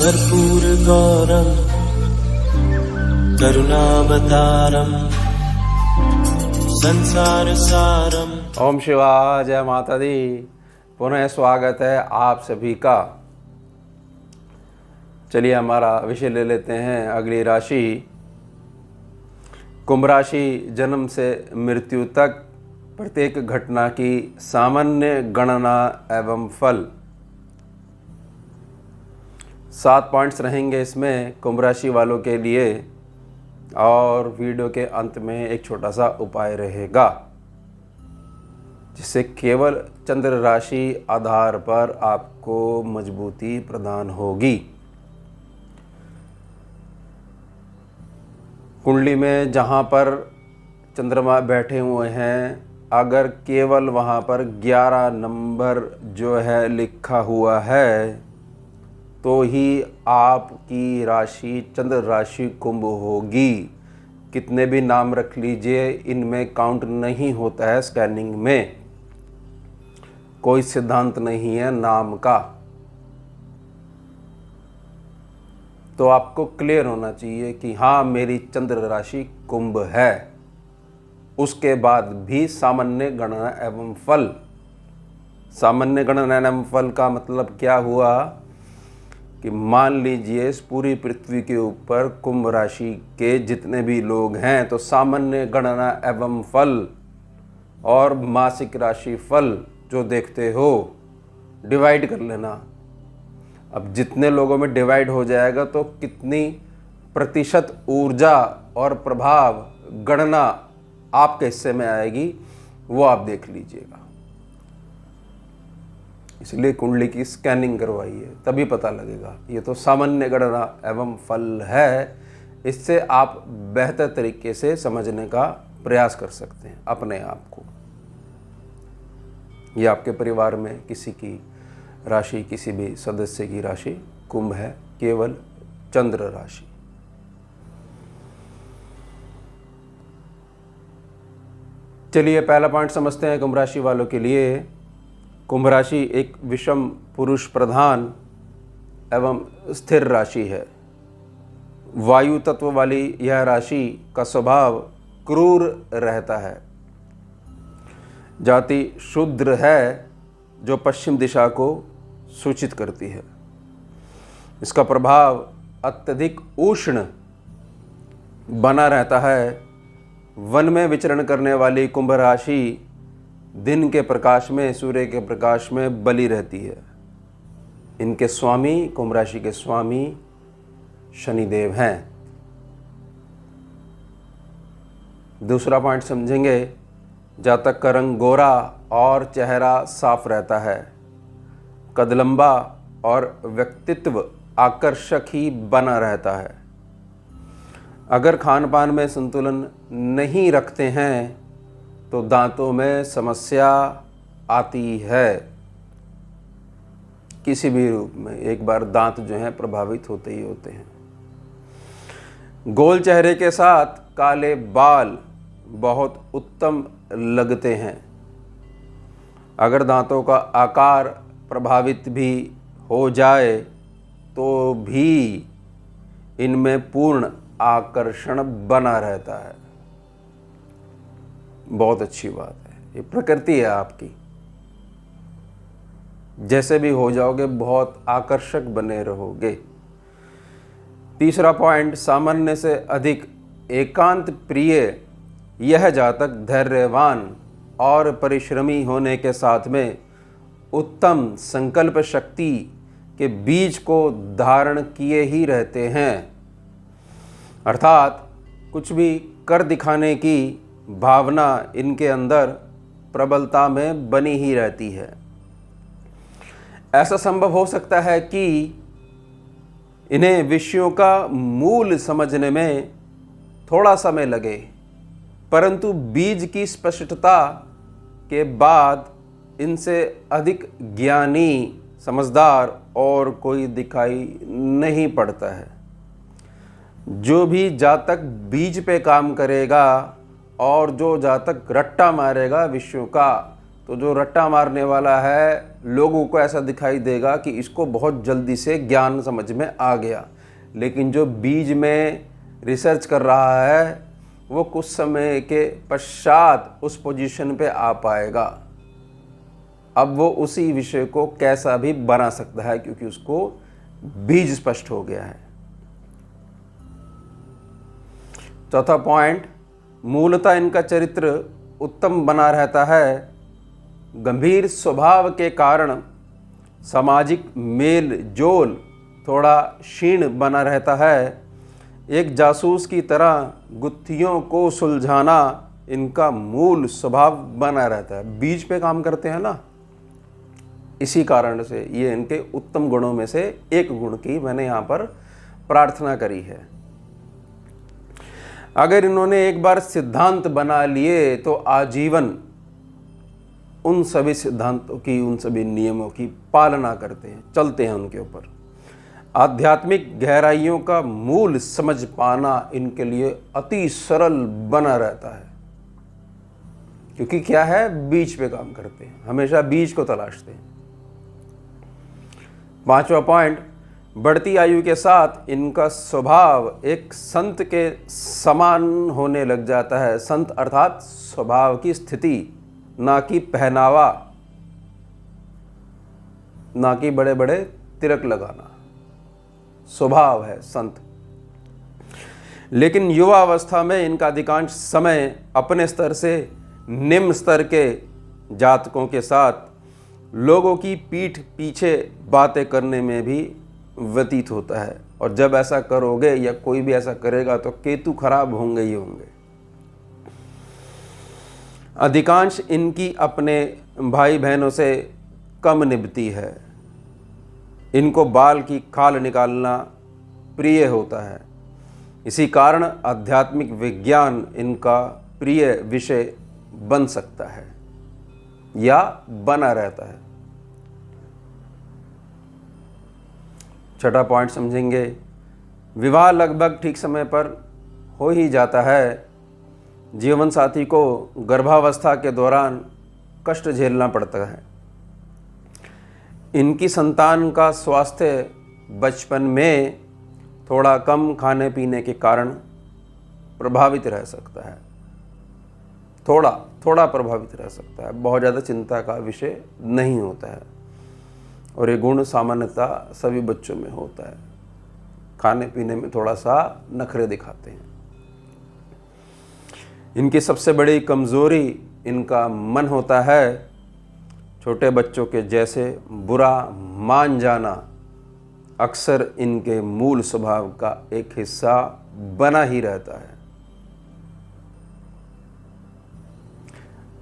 कर्पूरगौरं करुणावतारं संसारसारं। ओम शिवाय, जय माता दी। पुनः स्वागत है आप सभी का। चलिए हमारा विषय ले लेते हैं। अगली राशि कुंभ राशि। जन्म से मृत्यु तक प्रत्येक घटना की सामान्य गणना एवं फल। 7 पॉइंट्स रहेंगे इसमें कुंभ राशि वालों के लिए, और वीडियो के अंत में एक छोटा सा उपाय रहेगा जिससे केवल चंद्र राशि आधार पर आपको मजबूती प्रदान होगी। कुंडली में जहाँ पर चंद्रमा बैठे हुए हैं, अगर केवल वहाँ पर 11 नंबर जो है लिखा हुआ है तो ही आपकी राशि चंद्र राशि कुंभ होगी। कितने भी नाम रख लीजिए, इनमें काउंट नहीं होता है। स्कैनिंग में कोई सिद्धांत नहीं है नाम का। तो आपको क्लियर होना चाहिए कि हाँ, मेरी चंद्र राशि कुंभ है। उसके बाद भी सामान्य गणना एवं फल। सामान्य गणना एवं फल का मतलब क्या हुआ कि मान लीजिए इस पूरी पृथ्वी के ऊपर कुंभ राशि के जितने भी लोग हैं, तो सामान्य गणना एवं फल और मासिक राशि फल जो देखते हो डिवाइड कर लेना। अब जितने लोगों में डिवाइड हो जाएगा तो कितनी प्रतिशत ऊर्जा और प्रभाव गणना आपके हिस्से में आएगी वो आप देख लीजिएगा। इसलिए कुंडली की स्कैनिंग करवाइए, तभी पता लगेगा। ये तो सामान्य गणना एवं फल है। इससे आप बेहतर तरीके से समझने का प्रयास कर सकते हैं अपने आप को। ये आपके परिवार में किसी की राशि, किसी भी सदस्य की राशि कुंभ है, केवल चंद्र राशि। चलिए पहला पॉइंट समझते हैं कुंभ राशि वालों के लिए। कुंभ राशि एक विषम पुरुष प्रधान एवं स्थिर राशि है। वायु तत्व वाली यह राशि का स्वभाव क्रूर रहता है। जाति शूद्र है जो पश्चिम दिशा को सूचित करती है। इसका प्रभाव अत्यधिक उष्ण बना रहता है। वन में विचरण करने वाली कुंभ राशि दिन के प्रकाश में, सूर्य के प्रकाश में बली रहती है। इनके स्वामी, कुंभ राशि के स्वामी शनिदेव हैं। दूसरा पॉइंट समझेंगे। जातक का रंग गोरा और चेहरा साफ रहता है। कद लंबा और व्यक्तित्व आकर्षक ही बना रहता है। अगर खान पान में संतुलन नहीं रखते हैं तो दांतों में समस्या आती है। किसी भी रूप में एक बार दांत जो हैं प्रभावित होते ही होते हैं। गोल चेहरे के साथ काले बाल बहुत उत्तम लगते हैं। अगर दांतों का आकार प्रभावित भी हो जाए तो भी इनमें पूर्ण आकर्षण बना रहता है। बहुत अच्छी बात है। ये प्रकृति है आपकी। जैसे भी हो जाओगे बहुत आकर्षक बने रहोगे। तीसरा पॉइंट, सामान्य से अधिक एकांत प्रिय यह जातक धैर्यवान और परिश्रमी होने के साथ में उत्तम संकल्प शक्ति के बीज को धारण किए ही रहते हैं। अर्थात कुछ भी कर दिखाने की भावना इनके अंदर प्रबलता में बनी ही रहती है। ऐसा संभव हो सकता है कि इन्हें विषयों का मूल समझने में थोड़ा समय लगे, परंतु बीज की स्पष्टता के बाद इनसे अधिक ज्ञानी, समझदार और कोई दिखाई नहीं पड़ता है। जो भी जातक बीज पे काम करेगा और जो जातक रट्टा मारेगा विषयों का, तो जो रट्टा मारने वाला है लोगों को ऐसा दिखाई देगा कि इसको बहुत जल्दी से ज्ञान समझ में आ गया, लेकिन जो बीज में रिसर्च कर रहा है वो कुछ समय के पश्चात उस पोजीशन पे आ पाएगा। अब वो उसी विषय को कैसा भी बना सकता है, क्योंकि उसको बीज स्पष्ट हो गया है। चौथा पॉइंट, मूलतः इनका चरित्र उत्तम बना रहता है। गंभीर स्वभाव के कारण सामाजिक मेल जोल थोड़ा क्षीण बना रहता है। एक जासूस की तरह गुत्थियों को सुलझाना इनका मूल स्वभाव बना रहता है। बीज पे काम करते हैं ना, इसी कारण से ये इनके उत्तम गुणों में से एक गुण की मैंने यहाँ पर प्रार्थना करी है। अगर इन्होंने एक बार सिद्धांत बना लिए तो आजीवन उन सभी सिद्धांतों की, उन सभी नियमों की पालना करते हैं, चलते हैं उनके ऊपर। आध्यात्मिक गहराइयों का मूल समझ पाना इनके लिए अति सरल बना रहता है, क्योंकि क्या है, बीज पे काम करते हैं, हमेशा बीज को तलाशते हैं। पांचवा पॉइंट, बढ़ती आयु के साथ इनका स्वभाव एक संत के समान होने लग जाता है। संत अर्थात स्वभाव की स्थिति, ना कि पहनावा, ना कि बड़े बड़े तिलक लगाना। स्वभाव है संत। लेकिन युवा अवस्था में इनका अधिकांश समय अपने स्तर से निम्न स्तर के जातकों के साथ लोगों की पीठ पीछे बातें करने में भी व्यतीत होता है। और जब ऐसा करोगे या कोई भी ऐसा करेगा तो केतु खराब होंगे ही होंगे। अधिकांश इनकी अपने भाई बहनों से कम निभती है। इनको बाल की खाल निकालना प्रिय होता है। इसी कारण आध्यात्मिक विज्ञान इनका प्रिय विषय बन सकता है या बना रहता है। छठा पॉइंट समझेंगे, विवाह लगभग ठीक समय पर हो ही जाता है। जीवन साथी को गर्भावस्था के दौरान कष्ट झेलना पड़ता है। इनकी संतान का स्वास्थ्य बचपन में थोड़ा कम खाने पीने के कारण प्रभावित रह सकता है। थोड़ा प्रभावित रह सकता है, बहुत ज़्यादा चिंता का विषय नहीं होता है। और ये गुण सामान्यतः सभी बच्चों में होता है, खाने पीने में थोड़ा सा नखरे दिखाते हैं। इनकी सबसे बड़ी कमज़ोरी इनका मन होता है। छोटे बच्चों के जैसे बुरा मान जाना अक्सर इनके मूल स्वभाव का एक हिस्सा बना ही रहता है।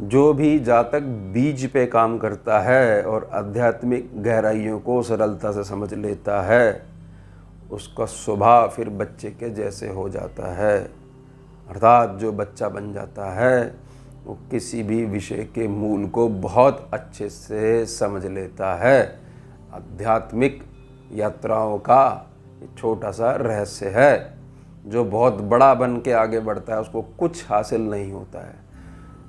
जो भी जातक बीज पे काम करता है और आध्यात्मिक गहराइयों को सरलता से समझ लेता है, उसका स्वभाव फिर बच्चे के जैसे हो जाता है। अर्थात जो बच्चा बन जाता है वो किसी भी विषय के मूल को बहुत अच्छे से समझ लेता है। आध्यात्मिक यात्राओं का छोटा सा रहस्य है। जो बहुत बड़ा बन के आगे बढ़ता है उसको कुछ हासिल नहीं होता है।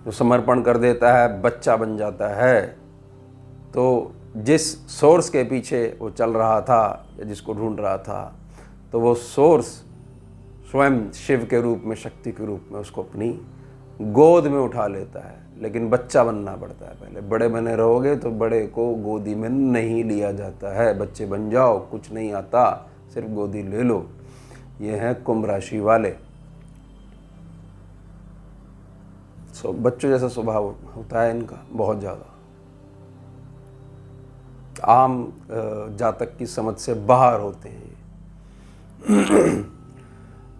जो समर्पण कर देता है, बच्चा बन जाता है, तो जिस सोर्स के पीछे वो चल रहा था या जिसको ढूंढ रहा था, तो वो सोर्स स्वयं शिव के रूप में, शक्ति के रूप में उसको अपनी गोद में उठा लेता है। लेकिन बच्चा बनना पड़ता है पहले। बड़े बने रहोगे तो बड़े को गोदी में नहीं लिया जाता है। बच्चे बन जाओ, कुछ नहीं आता, सिर्फ गोदी ले लो। ये हैं कुंभ राशि वाले। बच्चों जैसा स्वभाव होता है इनका, बहुत ज़्यादा आम जातक की समझ से बाहर होते हैं ये।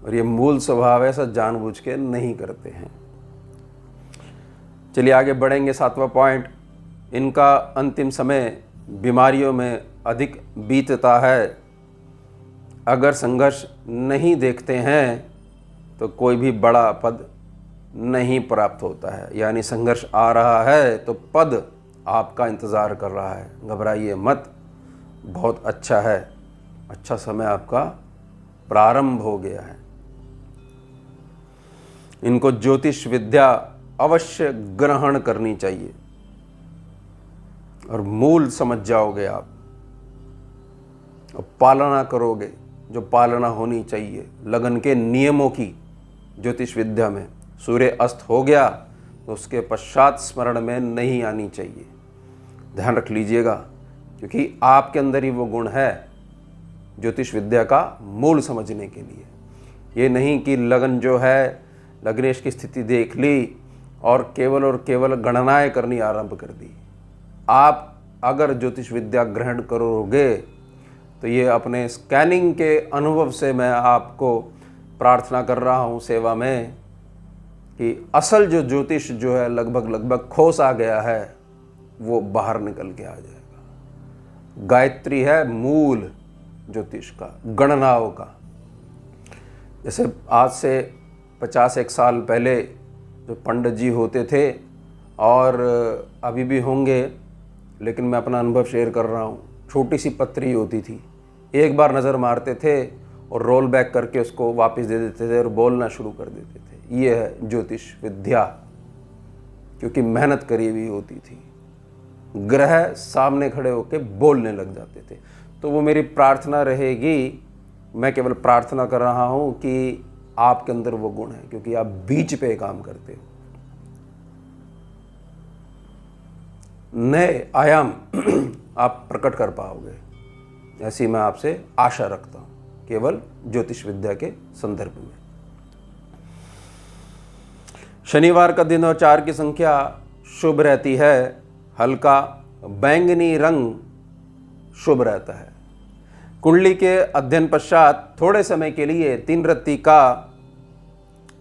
और ये मूल स्वभाव ऐसा जानबूझ के नहीं करते हैं। चलिए आगे बढ़ेंगे। सातवां पॉइंट, इनका अंतिम समय बीमारियों में अधिक बीतता है। अगर संघर्ष नहीं देखते हैं तो कोई भी बड़ा पद नहीं प्राप्त होता है। यानी संघर्ष आ रहा है तो पद आपका इंतज़ार कर रहा है। घबराइए मत, बहुत अच्छा है, अच्छा समय आपका प्रारंभ हो गया है। इनको ज्योतिष विद्या अवश्य ग्रहण करनी चाहिए। और मूल समझ जाओगे आप और पालना करोगे जो पालना होनी चाहिए लगन के नियमों की। ज्योतिष विद्या में सूर्य अस्त हो गया तो उसके पश्चात स्मरण में नहीं आनी चाहिए, ध्यान रख लीजिएगा, क्योंकि आपके अंदर ही वो गुण है ज्योतिष विद्या का मूल समझने के लिए। ये नहीं कि लगन जो है, लग्नेश की स्थिति देख ली और केवल गणनाएं करनी आरंभ कर दी। आप अगर ज्योतिष विद्या ग्रहण करोगे तो ये अपने स्कैनिंग के अनुभव से मैं आपको प्रार्थना कर रहा हूँ सेवा में कि असल जो ज्योतिष जो है लगभग खोस आ गया है वो बाहर निकल के आ जाएगा। गायत्री है मूल ज्योतिष का, गणनाओं का। जैसे आज से 50-1 साल पहले जो पंडित जी होते थे और अभी भी होंगे, लेकिन मैं अपना अनुभव शेयर कर रहा हूँ। छोटी सी पत्री होती थी, एक बार नज़र मारते थे और रोल बैक करके उसको वापस दे देते थे और बोलना शुरू कर देते थे। ये है ज्योतिष विद्या, क्योंकि मेहनत करी हुई होती थी, ग्रह सामने खड़े होकर बोलने लग जाते थे। तो वो मेरी प्रार्थना रहेगी, मैं केवल प्रार्थना कर रहा हूँ कि आपके अंदर वो गुण है, क्योंकि आप बीच पे काम करते हो। नए आयाम आप प्रकट कर पाओगे, ऐसी मैं आपसे आशा रखता हूँ केवल ज्योतिष विद्या के संदर्भ में। शनिवार का दिन और 4 की संख्या शुभ रहती है, हल्का बैंगनी रंग शुभ रहता है। कुंडली के अध्ययन पश्चात थोड़े समय के लिए 3 रत्ती का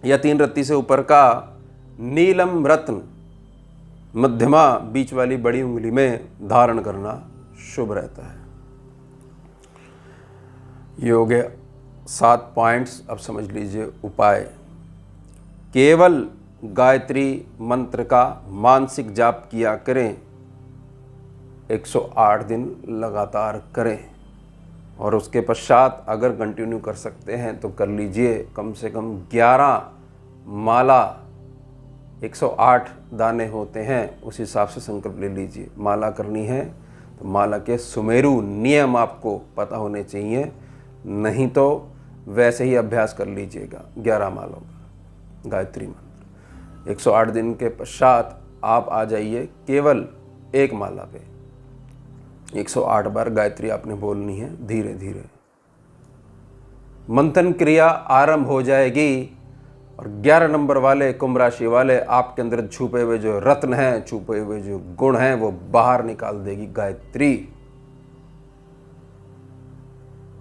या 3 रत्ती से ऊपर का नीलम रत्न मध्यमा बीच वाली बड़ी उंगली में धारण करना शुभ रहता है। ये हो गया 7 पॉइंट्स। अब समझ लीजिए उपाय। केवल गायत्री मंत्र का मानसिक जाप किया करें, 108 दिन लगातार करें, और उसके पश्चात अगर कंटिन्यू कर सकते हैं तो कर लीजिए। कम से कम 11 माला, 108 दाने होते हैं, उस हिसाब से संकल्प ले लीजिए। माला करनी है तो माला के सुमेरु नियम आपको पता होने चाहिए, नहीं तो वैसे ही अभ्यास कर लीजिएगा 11 मालों का गायत्री मंत्र। 108 दिन के पश्चात आप आ जाइए केवल 1 माला पे। 108 बार गायत्री आपने बोलनी है, धीरे धीरे मंथन क्रिया आरंभ हो जाएगी। और 11 नंबर वाले कुंभ राशि वाले, आपके अंदर छुपे हुए जो रत्न हैं, छुपे हुए जो गुण हैं, वो बाहर निकाल देगी गायत्री।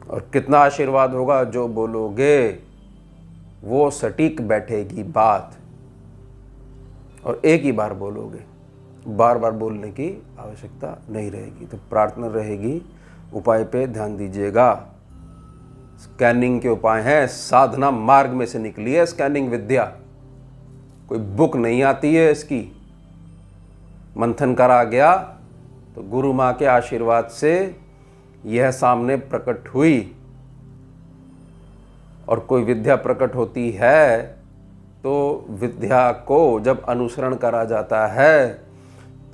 और कितना आशीर्वाद होगा, जो बोलोगे वो सटीक बैठेगी बात, और एक ही बार बोलोगे, बार बार बोलने की आवश्यकता नहीं रहेगी। तो प्रार्थना रहेगी, उपाय पे ध्यान दीजिएगा। स्कैनिंग के उपाय हैं, साधना मार्ग में से निकली है स्कैनिंग विद्या, कोई बुक नहीं आती है इसकी। मंथन करा गया तो गुरु माँ के आशीर्वाद से यह सामने प्रकट हुई। और कोई विद्या प्रकट होती है तो विद्या को जब अनुसरण करा जाता है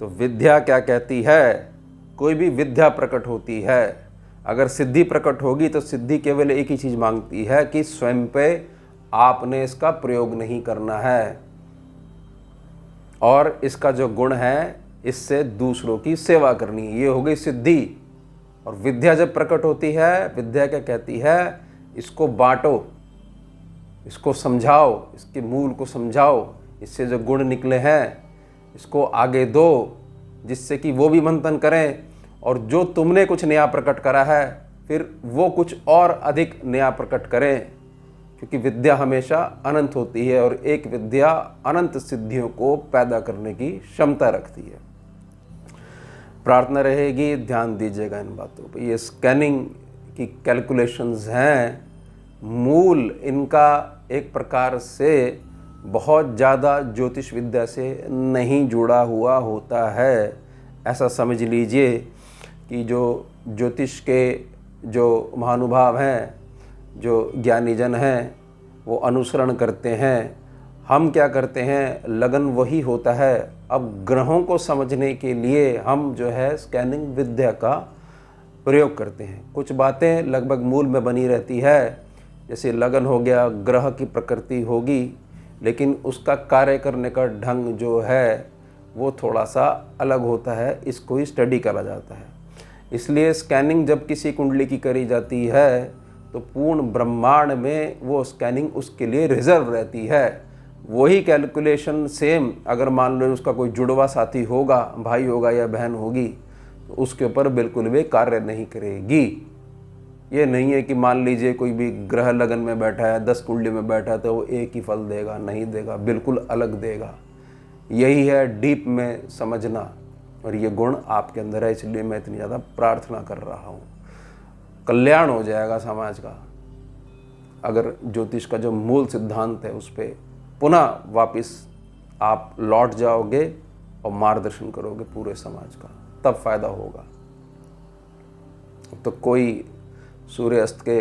तो विद्या क्या कहती है, कोई भी विद्या प्रकट होती है, अगर सिद्धि प्रकट होगी तो सिद्धि केवल एक ही चीज़ मांगती है कि स्वयं पे आपने इसका प्रयोग नहीं करना है, और इसका जो गुण है इससे दूसरों की सेवा करनी है। ये हो गई सिद्धि। और विद्या जब प्रकट होती है, विद्या क्या कहती है, इसको बांटो, इसको समझाओ, इसके मूल को समझाओ, इससे जो गुण निकले हैं इसको आगे दो, जिससे कि वो भी मंथन करें, और जो तुमने कुछ नया प्रकट करा है फिर वो कुछ और अधिक नया प्रकट करें, क्योंकि विद्या हमेशा अनंत होती है और एक विद्या अनंत सिद्धियों को पैदा करने की क्षमता रखती है। प्रार्थना रहेगी, ध्यान दीजिएगा इन बातों पर। ये स्कैनिंग की कैलकुलेशंस हैं, मूल इनका एक प्रकार से बहुत ज़्यादा ज्योतिष विद्या से नहीं जुड़ा हुआ होता है। ऐसा समझ लीजिए कि जो ज्योतिष के जो महानुभाव हैं, जो ज्ञानी जन हैं, वो अनुसरण करते हैं हम क्या करते हैं, लगन वही होता है। अब ग्रहों को समझने के लिए हम जो है स्कैनिंग विद्या का प्रयोग करते हैं। कुछ बातें लगभग मूल में बनी रहती है, जैसे लगन हो गया, ग्रह की प्रकृति होगी, लेकिन उसका कार्य करने का ढंग जो है वो थोड़ा सा अलग होता है, इसको ही स्टडी करा जाता है। इसलिए स्कैनिंग जब किसी कुंडली की करी जाती है तो पूर्ण ब्रह्मांड में वो स्कैनिंग उसके लिए रिजर्व रहती है। वही कैलकुलेशन सेम अगर मान लो उसका कोई जुड़वा साथी होगा, भाई होगा या बहन होगी, तो उसके ऊपर बिल्कुल भी कार्य नहीं करेगी। ये नहीं है कि मान लीजिए कोई भी ग्रह लगन में बैठा है, 10 कुंडली में बैठा है तो वो एक ही फल देगा, नहीं देगा, बिल्कुल अलग देगा। यही है डीप में समझना, और ये गुण आपके अंदर है, इसलिए मैं इतनी ज़्यादा प्रार्थना कर रहा हूँ। कल्याण हो जाएगा समाज का अगर ज्योतिष का जो मूल सिद्धांत है उस पर पुनः वापस आप लौट जाओगे और मार्गदर्शन करोगे पूरे समाज का, तब फायदा होगा। तो कोई सूर्यास्त के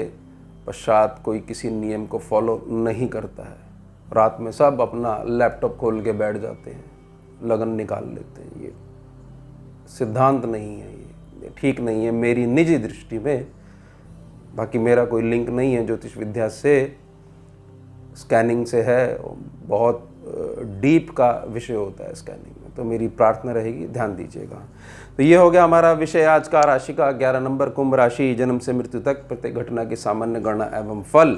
पश्चात कोई किसी नियम को फॉलो नहीं करता है। रात में सब अपना लैपटॉप खोल के बैठ जाते हैं, लगन निकाल लेते हैं। ये सिद्धांत नहीं है, ये ठीक नहीं है मेरी निजी दृष्टि में। बाकी मेरा कोई लिंक नहीं है ज्योतिष विद्या से, स्कैनिंग से है, बहुत डीप का विषय होता है स्कैनिंग में। तो मेरी प्रार्थना रहेगी, ध्यान दीजिएगा। तो ये हो गया हमारा विषय आज का, राशि का 11 नंबर, कुंभ राशि, जन्म से मृत्यु तक प्रत्येक घटना की सामान्य गणना एवं फल।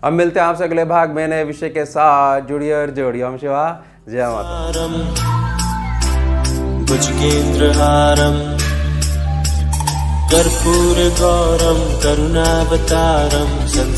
अब मिलते हैं आपसे अगले भाग में नए विषय के साथ। जुड़िए और जोड़िए। ओम शिवा, जय माता। भुजगेन्द्रहारं कर्पूरगौरं करुणावतारं